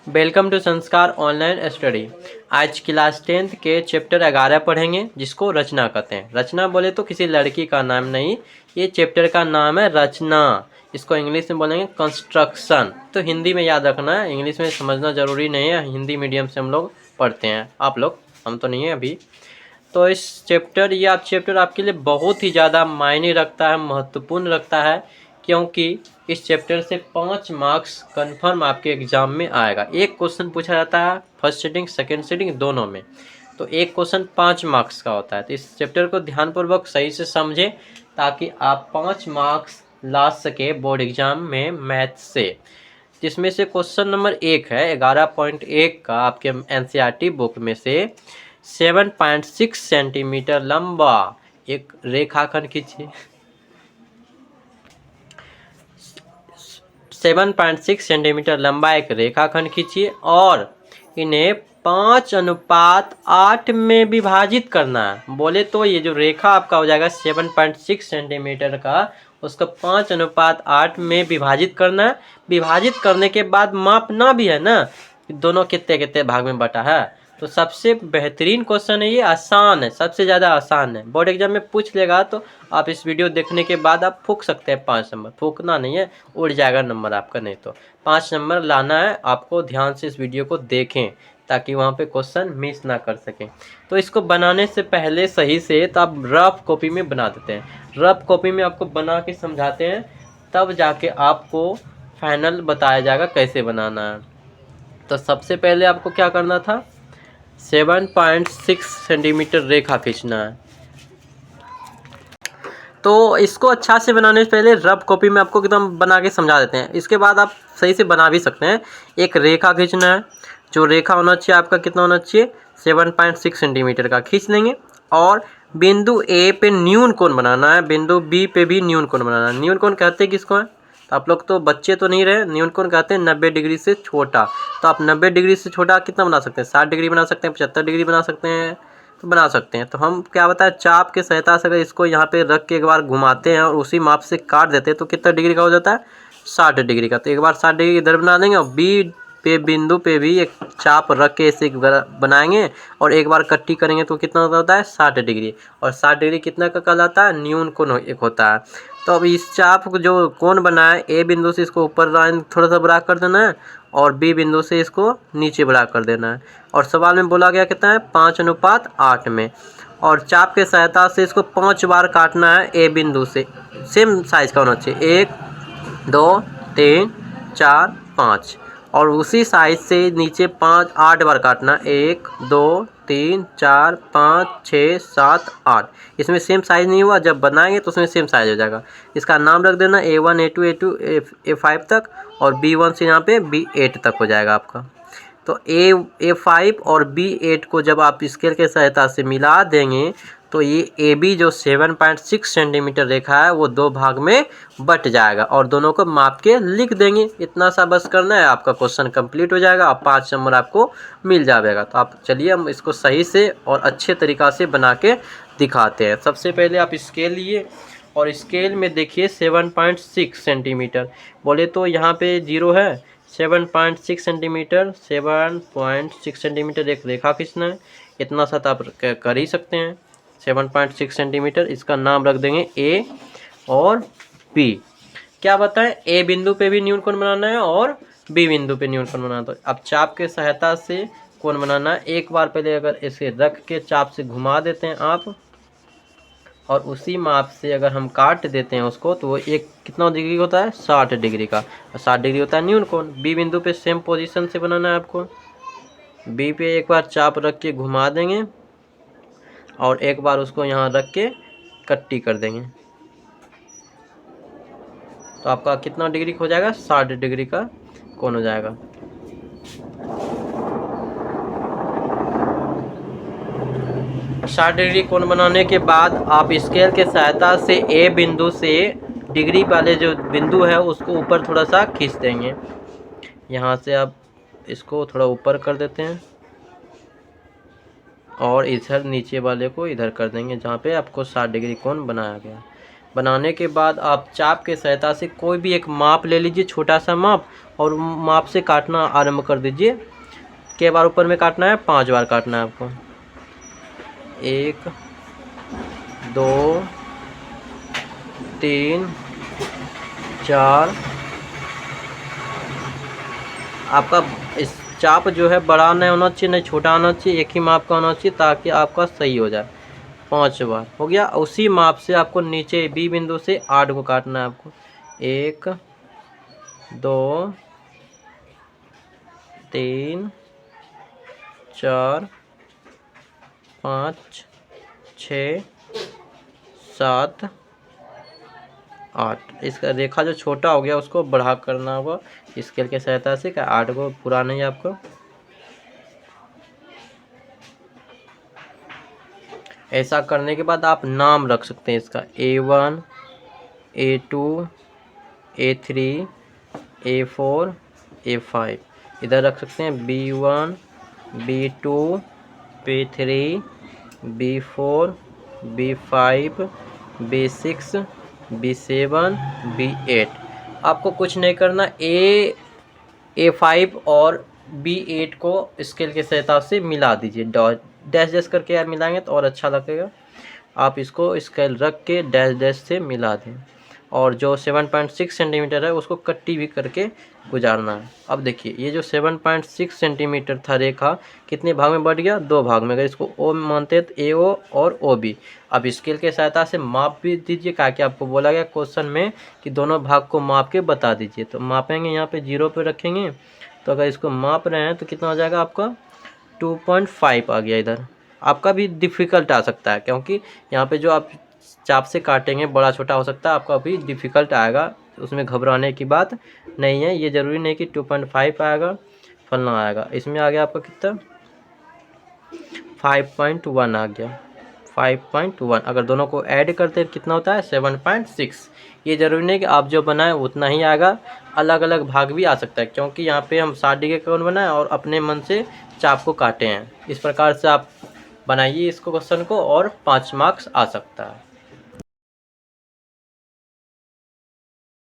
Welcome to संस्कार online study. आज class 10th के चैप्टर 11 पढ़ेंगे, जिसको रचना कहते हैं। रचना बोले तो किसी लड़की का नाम नहीं, ये चैप्टर का नाम है रचना। इसको इंग्लिश में बोलेंगे कंस्ट्रक्शन। तो हिंदी में याद रखना है, इंग्लिश में समझना ज़रूरी नहीं है। हिंदी मीडियम से हम लोग पढ़ते हैं, आप लोग, हम तो नहीं है अभी। तो इस चैप्टर चैप्टर आपके लिए बहुत ही ज़्यादा मायने रखता है, महत्वपूर्ण रखता है, क्योंकि इस चैप्टर से 5 मार्क्स कंफर्म आपके एग्जाम में आएगा। एक क्वेश्चन पूछा जाता है फर्स्ट सीटिंग सेकंड सीटिंग दोनों में, तो एक क्वेश्चन 5 मार्क्स का होता है। तो इस चैप्टर को ध्यानपूर्वक सही से समझें ताकि आप 5 मार्क्स ला सके बोर्ड एग्जाम में मैथ से। जिसमें से क्वेश्चन नंबर 1 है 11.1 का आपके एनसीईआरटी बुक में से 7.6 सेंटीमीटर लंबा एक रेखाखंड खींचिए। 7.6 सेंटीमीटर लंबा एक रेखाखंड खींचिए और इन्हें 5:8 में विभाजित करना है। बोले तो ये जो रेखा आपका हो जाएगा 7.6 सेंटीमीटर का, उसको 5:8 में विभाजित करना है। विभाजित करने के बाद मापना भी है ना, दोनों कितने कितने भाग में बटा है। तो सबसे बेहतरीन क्वेश्चन है ये, आसान है, सबसे ज़्यादा आसान है। बोर्ड एग्जाम में पूछ लेगा तो आप इस वीडियो देखने के बाद आप फूंक सकते हैं 5 नंबर। फूंकना नहीं है, उड़ जाएगा नंबर आपका, नहीं तो 5 नंबर लाना है आपको। ध्यान से इस वीडियो को देखें ताकि वहाँ पे क्वेश्चन मिस ना कर सकें। तो इसको बनाने से पहले सही से तो आप रफ कॉपी में बना देते हैं। रफ कॉपी में आपको बना के समझाते हैं, तब जाके आपको फाइनल बताया जाएगा कैसे बनाना है। तो सबसे पहले आपको क्या करना था, 7.6 सेंटीमीटर रेखा खींचना है। तो इसको अच्छा से बनाने से पहले रफ कॉपी में आपको एकदम बना के समझा देते हैं, इसके बाद आप सही से बना भी सकते हैं। एक रेखा खींचना है, जो रेखा होना चाहिए आपका कितना होना चाहिए, 7.6 सेंटीमीटर का खींच लेंगे। और बिंदु ए पे न्यून कोण बनाना है, बिंदु बी पे भी न्यून कोण बनाना है। न्यून कोण कहते हैं किसको है, तो आप लोग तो बच्चे तो नहीं रहे, न्यून कोण कहते हैं 90 डिग्री से छोटा। तो आप 90 डिग्री से छोटा कितना बना सकते हैं, 60 डिग्री बना सकते हैं, 75 डिग्री बना सकते हैं, तो बना सकते हैं। तो हम क्या बताएं, चाप के सहायता से अगर इसको यहाँ पे रख के एक बार घुमाते हैं और उसी माप से काट देते हैं तो कितना डिग्री का हो जाता है, 60 डिग्री का। तो एक बार 60 डिग्री इधर बना देंगे और बी पे बिंदु पे भी एक चाप रख के इसे बनाएंगे और एक बार कट्टी करेंगे तो कितना होता है, 60 डिग्री। और 60 डिग्री कितना का कहलाता है, न्यून कोण एक होता है। तो अब इस चाप को जो कोण बना है, ए बिंदु से इसको ऊपर थोड़ा सा बड़ा कर देना है और बी बिंदु से इसको नीचे बड़ा कर देना है। और सवाल में बोला गया कितना है, 5:8 में। और चाप के सहायता से इसको 5 बार काटना है ए बिंदु से, सेम साइज का होना चाहिए, 1 2 3 4 5। और उसी साइज से नीचे 8 बार काटना, 1 2 3 4 5 6 7 8। इसमें सेम साइज नहीं हुआ, जब बनाएंगे तो उसमें सेम साइज हो जाएगा। इसका नाम रख देना A1 A2 A5 तक, और B1 से यहाँ पे B8 तक हो जाएगा आपका। तो A5 और B8 को जब आप स्केल के सहायता से मिला देंगे तो ये AB जो 7.6 सेंटीमीटर रेखा है वो 2 भाग में बट जाएगा और दोनों को माप के लिख देंगे। इतना सा बस करना है, आपका क्वेश्चन कंप्लीट हो जाएगा और 5 नंबर आपको मिल जाएगा। तो आप चलिए हम इसको सही से और अच्छे तरीक़ा से बना के दिखाते हैं। सबसे पहले आप स्केल लिए और स्केल में देखिए 7.6 सेंटीमीटर, बोले तो यहाँ पे 0 है, 7.6 सेंटीमीटर, 7.6 सेंटीमीटर एक रेखा खींचना है। इतना सा तो आप कर ही सकते हैं, 7.6 सेंटीमीटर। इसका नाम रख देंगे ए और बी। क्या बताएं, ए बिंदु पे भी न्यून कोण बनाना है और बी बिंदु पे न्यून कोण बनाना है। तो अब चाप के सहायता से कोण बनाना है। एक बार पहले अगर इसे रख के चाप से घुमा देते हैं आप, और उसी माप से अगर हम काट देते हैं उसको, तो वो एक कितना डिग्री होता है, 60 डिग्री का। 60 डिग्री होता है न्यून कोण। बी बिंदु पे सेम पोजीशन से बनाना है आपको। बी पे एक बार चाप रख के घुमा देंगे और एक बार उसको यहाँ रख के कट्टी कर देंगे, तो आपका कितना डिग्री हो जाएगा, 60 डिग्री का कोण हो जाएगा। डिग्री कोण बनाने के बाद आप स्केल के सहायता से ए बिंदु से डिग्री वाले जो बिंदु है उसको ऊपर थोड़ा सा खींच देंगे। यहाँ से आप इसको थोड़ा ऊपर कर देते हैं और इधर नीचे वाले को इधर कर देंगे जहाँ पे आपको 60 डिग्री कोण बनाया गया। बनाने के बाद आप चाप के सहायता से कोई भी एक माप ले लीजिए, छोटा सा माप, और माप से काटना आरंभ कर दीजिए। के बार ऊपर में काटना है? 5 बार काटना है आपको। 1 2 3 4। आपका इस चाप जो है बड़ा नहीं होना चाहिए, नहीं छोटा होना चाहिए, एक ही माप का होना चाहिए ताकि आपका सही हो जाए। 5 बार हो गया। उसी माप से आपको नीचे बी बिंदु से 8 को काटना है आपको। 1 2 3 4 5 6 7 8। इसका रेखा जो छोटा हो गया उसको बढ़ा करना होगा स्केल की सहायता से। 8 को पूरा नहीं आपको। ऐसा करने के बाद आप नाम रख सकते हैं इसका A1 A2 A3 A4 A5। इधर रख सकते हैं B1 B2 B3 B4 B5 B6 B7 B8। आपको कुछ नहीं करना, A5 और B8 को स्केल के सहायता से मिला दीजिए। डैश डैश करके यार मिलाएंगे तो और अच्छा लगेगा। आप इसको स्केल रख के डैश डैश से मिला दें, और जो 7.6 सेंटीमीटर है उसको कट्टी भी करके गुजारना है। अब देखिए ये जो 7.6 सेंटीमीटर था रेखा कितने भाग में बढ़ गया? 2 भाग में। अगर इसको ओ मानते हैं तो AO और OB। अब स्केल के सहायता से माप भी दीजिए, कि आपको बोला गया क्वेश्चन में कि दोनों भाग को माप के बता दीजिए। तो मापेंगे, यहाँ पे 0 पे रखेंगे, तो अगर इसको माप रहे हैं तो कितना हो जाएगा आपका? 2.5 आ गया। इधर आपका भी डिफ़िकल्ट आ सकता है, क्योंकि यहाँ पे जो आप चाप से काटेंगे बड़ा छोटा हो सकता है, आपका भी डिफ़िकल्ट आएगा। उसमें घबराने की बात नहीं है। ये ज़रूरी नहीं कि 2.5 आएगा फलना आएगा। इसमें आ गया आपका कितना? 5.1 आ गया। 5.1 अगर दोनों को ऐड करते हैं कितना होता है? 7.6। ये ज़रूरी नहीं कि आप जो बनाए उतना ही आएगा, अलग अलग भाग भी आ सकता है, क्योंकि यहाँ पे हम 60 डिग्री कोण बनाए और अपने मन से चाप को काटे हैं। इस प्रकार से आप बनाइए इसको क्वेश्चन को, और 5 मार्क्स आ सकता है।